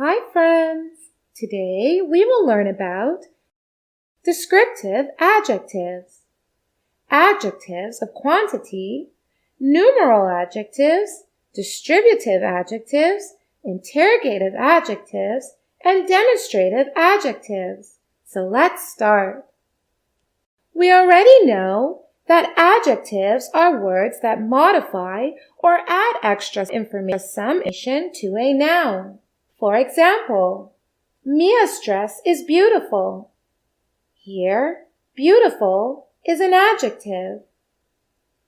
Hi friends! Today we will learn about descriptive adjectives, adjectives of quantity, numeral adjectives, distributive adjectives, interrogative adjectives, and demonstrative adjectives. So let's start. We already know that adjectives are words that modify or add extra information to a noun. For example, Mia's dress is beautiful. Here, beautiful is an adjective.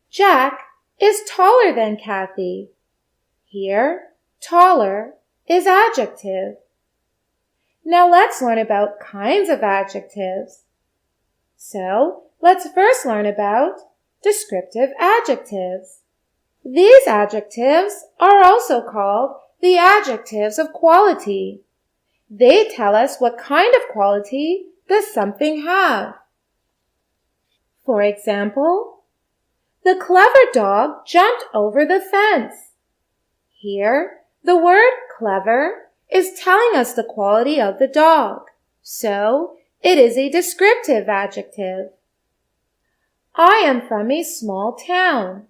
Jack is taller than Kathy. Here, taller is adjective. Now let's learn about kinds of adjectives. So, let's first learn about descriptive adjectives. These adjectives are also called the adjectives of quality. They tell us what kind of quality does something have. For example, the clever dog jumped over the fence. Here, the word clever is telling us the quality of the dog, so it is a descriptive adjective. I am from a small town.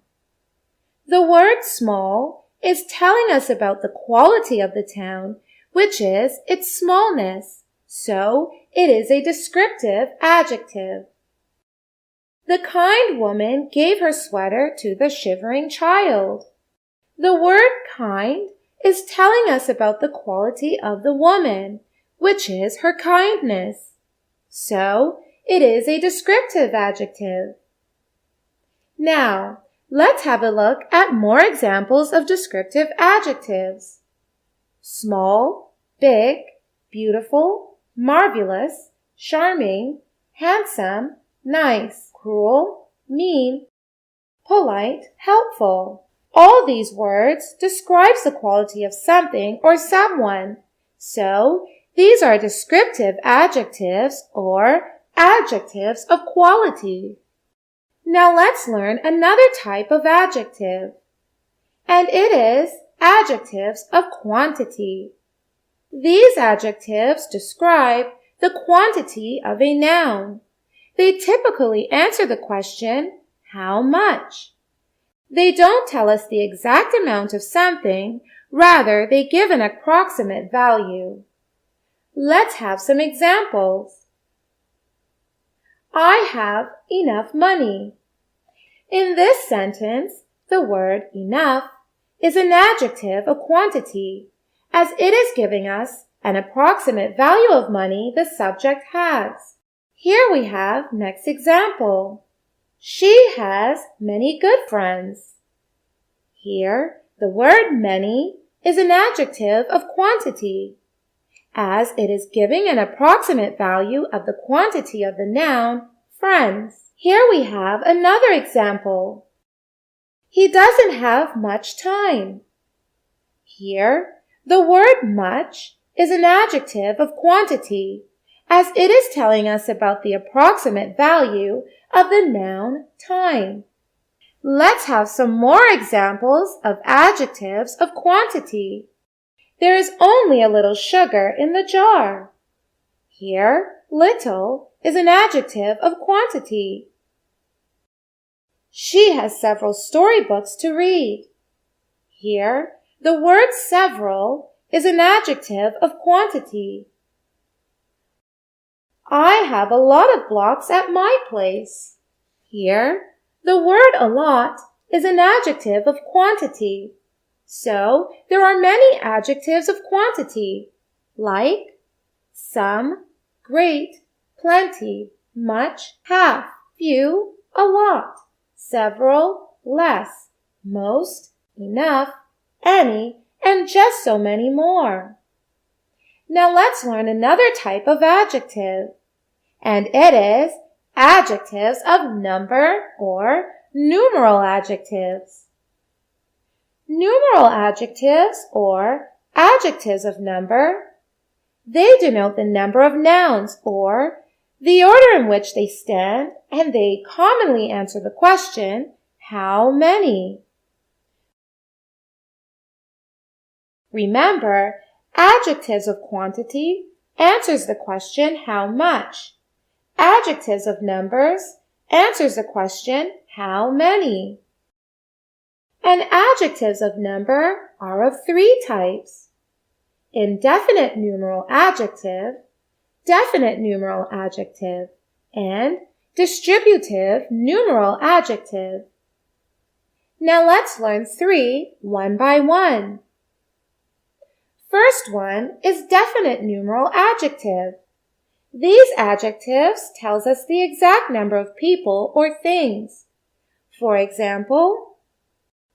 The word small is telling us about the quality of the town, which is its smallness, so it is a descriptive adjective. The kind woman gave her sweater to the shivering child. The word kind is telling us about the quality of the woman, which is her kindness, so it is a descriptive adjective. Now, let's have a look at more examples of descriptive adjectives. Small, big, beautiful, marvelous, charming, handsome, nice, cruel, mean, polite, helpful. All these words describe the quality of something or someone. So, these are descriptive adjectives or adjectives of quality. Now let's learn another type of adjective, and it is adjectives of quantity. These adjectives describe the quantity of a noun. They typically answer the question, how much? They don't tell us the exact amount of something, rather they give an approximate value. Let's have some examples. I have enough money. In this sentence, the word enough is an adjective of quantity, as it is giving us an approximate value of money the subject has. Here we have next example. She has many good friends. Here, the word many is an adjective of quantity, as it is giving an approximate value of the quantity of the noun friends. Here we have another example. He doesn't have much time. Here, the word much is an adjective of quantity, as it is telling us about the approximate value of the noun time. Let's have some more examples of adjectives of quantity. There is only a little sugar in the jar. Here, little is an adjective of quantity. She has several storybooks to read. Here, the word several is an adjective of quantity. I have a lot of blocks at my place. Here, the word a lot is an adjective of quantity. So, there are many adjectives of quantity, like some, great, plenty, much, half, few, a lot, several, less, most, enough, any, and just so many more. Now let's learn another type of adjective, and it is adjectives of number or numeral adjectives. Numeral adjectives or adjectives of number, they denote the number of nouns or the order in which they stand, and they commonly answer the question, how many? Remember, Adjectives of quantity answers the question how much. Adjectives of numbers answers the question how many. And adjectives of number are of three types: indefinite numeral adjective, definite numeral adjective, and distributive numeral adjective. Now let's learn three one by one. First one is definite numeral adjective. These adjectives tells us the exact number of people or things. For example,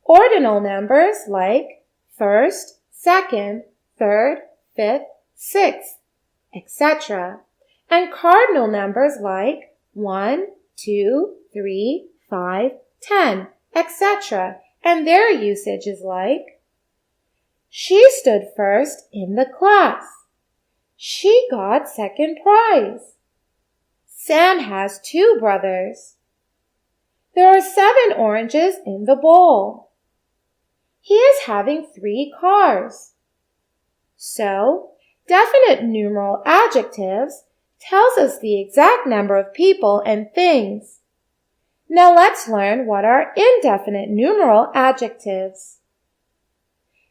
ordinal numbers like first, second, third, fifth, sixth, etc. And cardinal numbers like 1, 2, 3, 5, 10, etc. And their usage is like, she stood first in the class. She got second prize. Sam has 2 brothers. There are 7 oranges in the bowl. He is having 3 cars. So, definite numeral adjectives tells us the exact number of people and things. Now let's learn what are indefinite numeral adjectives.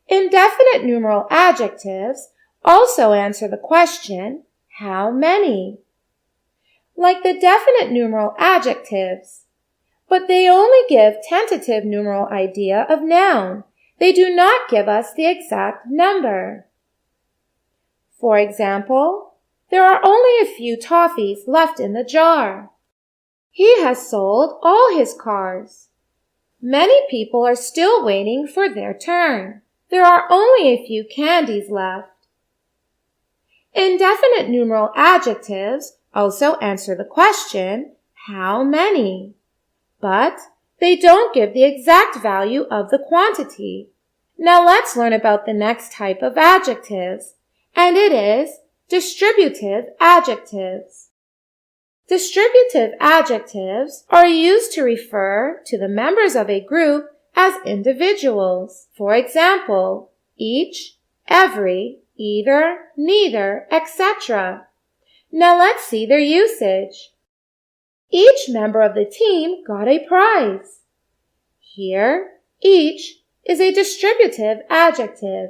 Indefinite numeral adjectives also answer the question, how many? Like the definite numeral adjectives, but they only give tentative numeral idea of noun. They do not give us the exact number. For example, there are only a few toffees left in the jar. He has sold all his cars. Many people are still waiting for their turn. There are only a few candies left. Indefinite numeral adjectives also answer the question, how many? But they don't give the exact value of the quantity. Now let's learn about the next type of adjectives, and it is distributive adjectives. Distributive adjectives are used to refer to the members of a group as individuals. For example, each, every, either, neither, etc. Now let's see their usage. Each member of the team got a prize. Here, each is a distributive adjective.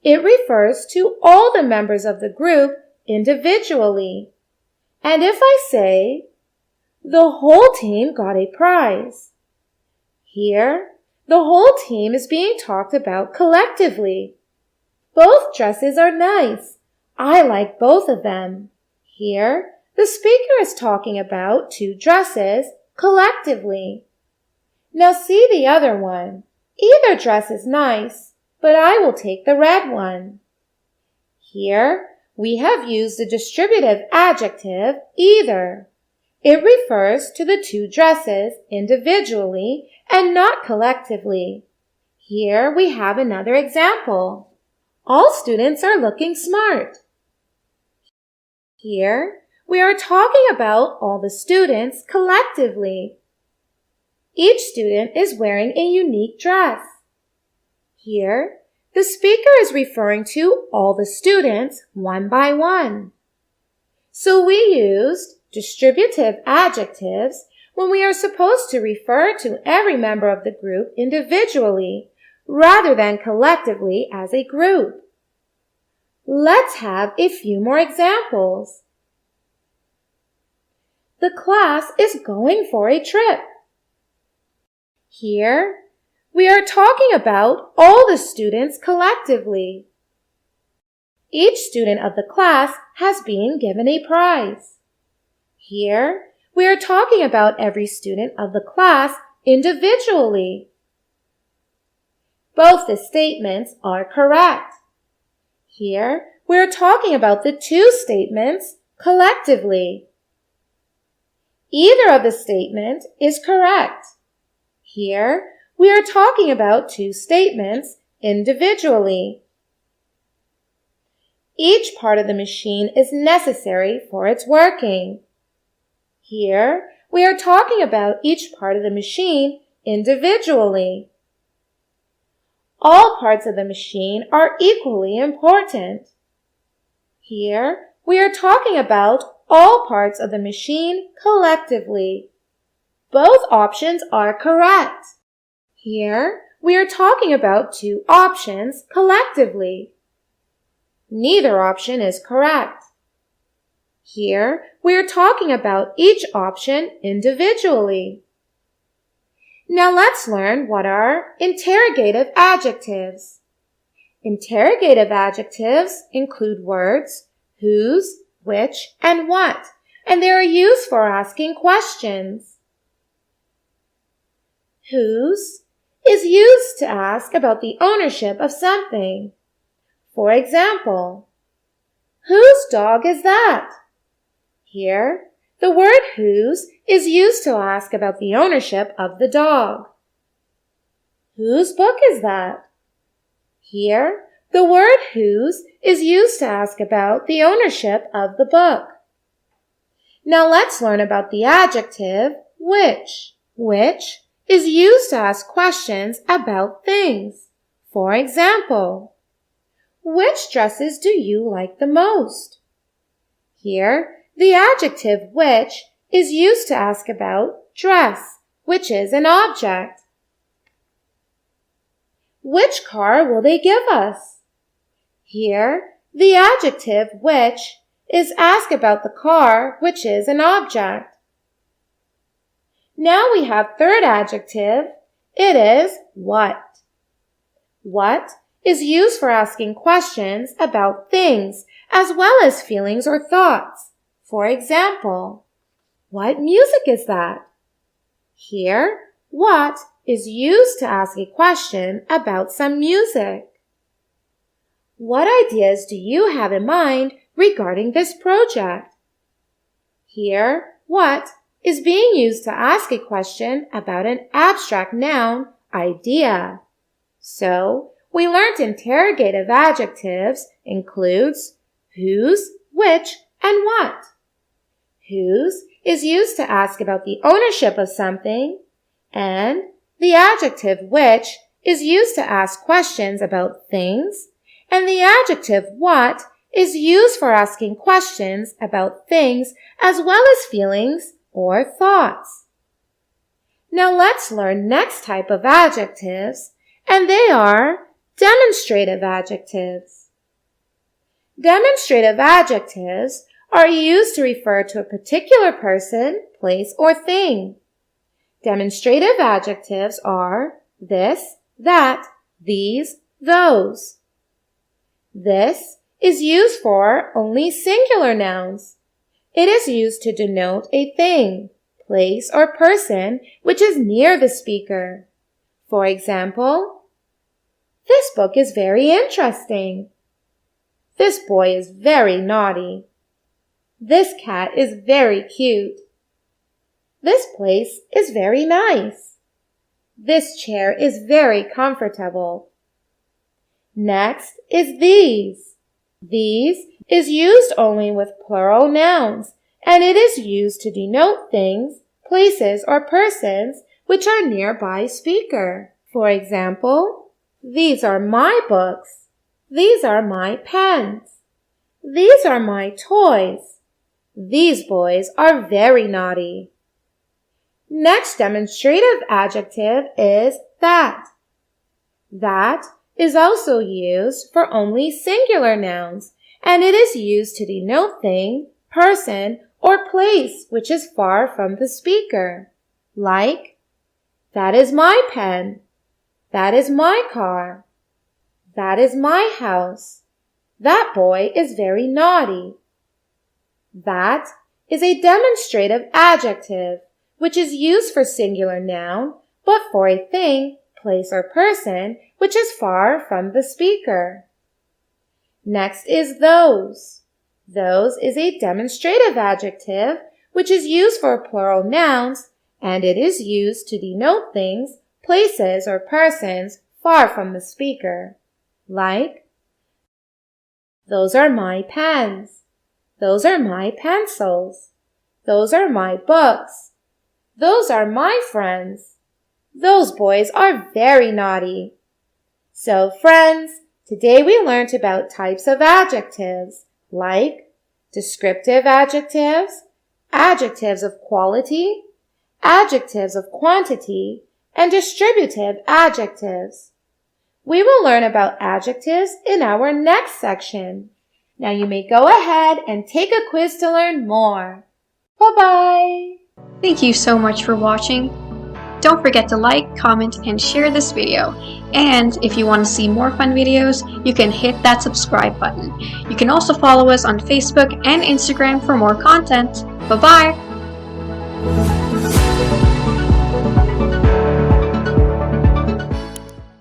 It refers to all the members of the group individually. And if I say, the whole team got a prize, here, the whole team is being talked about collectively. Both dresses are nice. I like both of them. Here, the speaker is talking about 2 dresses collectively. Now see the other one. Either dress is nice, but I will take the red one. Here, we have used the distributive adjective either. It refers to the 2 dresses individually and not collectively. Here we have another example. All students are looking smart. Here, we are talking about all the students collectively. Each student is wearing a unique dress. Here, the speaker is referring to all the students one by one. So we used distributive adjectives when we are supposed to refer to every member of the group individually rather than collectively as a group. Let's have a few more examples. The class is going for a trip. Here, we are talking about all the students collectively. Each student of the class has been given a prize. Here, we are talking about every student of the class individually. Both the statements are correct. Here, we are talking about the 2 statements collectively. Either of the statements is correct. Here, we are talking about 2 statements individually. Each part of the machine is necessary for its working. Here, we are talking about each part of the machine individually. All parts of the machine are equally important. Here, we are talking about all parts of the machine collectively. Both options are correct. Here, we are talking about two options collectively. Neither option is correct. Here, we are talking about each option individually. Now let's learn what are interrogative adjectives. Interrogative adjectives include words whose, which, and what, and they are used for asking questions. Whose is used to ask about the ownership of something. For example, whose dog is that? Here, the word whose is used to ask about the ownership of the dog. Whose book is that? Here, the word whose is used to ask about the ownership of the book. Now let's learn about the adjective which. Which is used to ask questions about things. For example, which dresses do you like the most? Here, the adjective which is used to ask about dress, which is an object. Which car will they give us? Here, the adjective which is asked about the car, which is an object. Now we have third adjective. It is what. What is used for asking questions about things as well as feelings or thoughts. For example, what music is that? Here, what is used to ask a question about some music. What ideas do you have in mind regarding this project? Here, what is being used to ask a question about an abstract noun, idea. So, we learned interrogative adjectives includes whose, which, and what. Whose is used to ask about the ownership of something, and the adjective which is used to ask questions about things, and the adjective what is used for asking questions about things as well as feelings or thoughts. Now let's learn next type of adjectives, and they are demonstrative adjectives. Demonstrative adjectives are used to refer to a particular person, place, or thing. Demonstrative adjectives are this, that, these, those. This is used for only singular nouns. It is used to denote a thing, place, or person which is near the speaker. For example, this book is very interesting. This boy is very naughty. This cat is very cute. This place is very nice. This chair is very comfortable. Next is these. These is used only with plural nouns, and it is used to denote things, places, or persons which are nearby speaker. For example, these are my books. These are my pens. These are my toys. These boys are very naughty. Next demonstrative adjective is that. That is also used for only singular nouns, and it is used to denote thing, person, or place which is far from the speaker. Like, that is my pen. That is my car. That is my house. That boy is very naughty. That is a demonstrative adjective, which is used for singular noun, but for a thing, place, or person, which is far from the speaker. Next is those. Those is a demonstrative adjective, which is used for plural nouns, and it is used to denote things, places, or persons far from the speaker. Like, those are my pens. Those are my pencils. Those are my books. Those are my friends. Those boys are very naughty. So friends, today we learned about types of adjectives, like descriptive adjectives, adjectives of quality, adjectives of quantity, and distributive adjectives. We will learn about adjectives in our next section. Now you may go ahead and take a quiz to learn more. Bye-bye! Thank you so much for watching. Don't forget to like, comment, and share this video. And if you want to see more fun videos, you can hit that subscribe button. You can also follow us on Facebook and Instagram for more content. Bye-bye!